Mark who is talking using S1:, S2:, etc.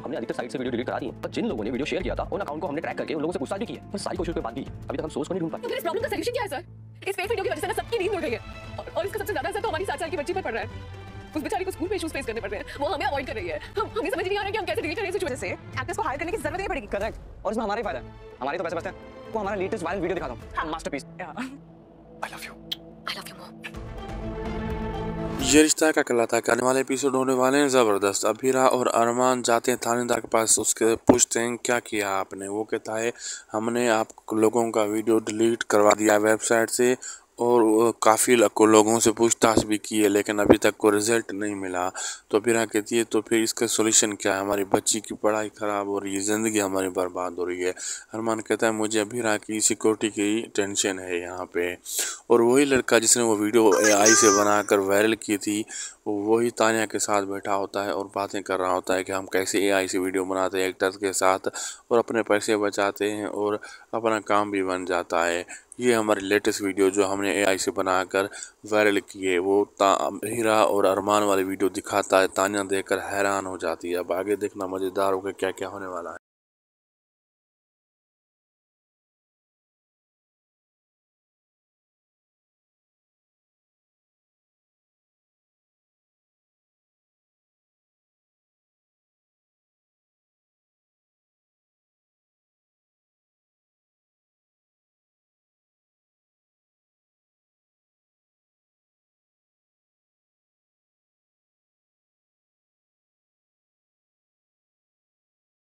S1: हमने अधिकतर साइट से वीडियो डिलीट करा दी है, पर जिन लोगों ने वीडियो शेयर किया था उन अकाउंट को हमने ट्रैक करके उन लोगों से पूछताछ भी की है, पर सारी कोशिश पे बात दी। अभी तक हम सोर्स को नहीं ढूंढ पाए।
S2: तो फिर इस प्रॉब्लम का सॉल्यूशन क्या है सर? इस फेक वीडियो की वजह से ना सबकी नींद उड़ गई है और इसका सबसे ज्यादा असर तो हमारी 7 साल की बच्ची पर पड़ रहा है। उस बेचारी को स्कूल में इश्यूज फेस करने पड़ रहे हैं, वो हमें अवॉइड कर रही है। हमें समझ नहीं आ रहा है कि हम कैसे डील करें इस सिचुएशन से। एक्टर्स को हायर करने की जरूरत नहीं पड़ेगी।
S3: करेक्ट, और इसमें हमारा ही फायदा है। हमारे तो पैसे बचते हैं। को हमारा लेटेस्ट वायरल वीडियो दिखा दो, masterpiece. I love you more.
S4: ये रिश्ता क्या कहलाता है के आने वाले एपिसोड होने वाले हैं ज़बरदस्त। अभीरा और अरमान जाते हैं थानेदार के पास, उसके पूछते हैं क्या किया आपने। वो कहता है हमने आप लोगों का वीडियो डिलीट करवा दिया वेबसाइट से और काफ़ी लोगों से पूछताछ भी की है, लेकिन अभी तक कोई रिजल्ट नहीं मिला। तो अभीरा कहती है तो फिर इसका सोल्यूशन क्या है? हमारी बच्ची की पढ़ाई ख़राब हो रही है, ज़िंदगी हमारी बर्बाद हो रही है। अरमान कहता है मुझे अभीरा की सिक्योरिटी की टेंशन है यहाँ पे। और वही लड़का जिसने वो वीडियो AI से बनाकर वायरल की थी, वही तानिया के साथ बैठा होता है और बातें कर रहा होता है कि हम कैसे AI से वीडियो बनाते हैं एक्टर्स के साथ और अपने पैसे बचाते हैं और अपना काम भी बन जाता है। ये हमारी लेटेस्ट वीडियो जो हमने AI से बनाकर वायरल की है, वो हीरा और अरमान वाली वीडियो दिखाता है। तानिया देखकर हैरान हो जाती है। अब आगे देखना मज़ेदार होगा क्या क्या होने वाला है।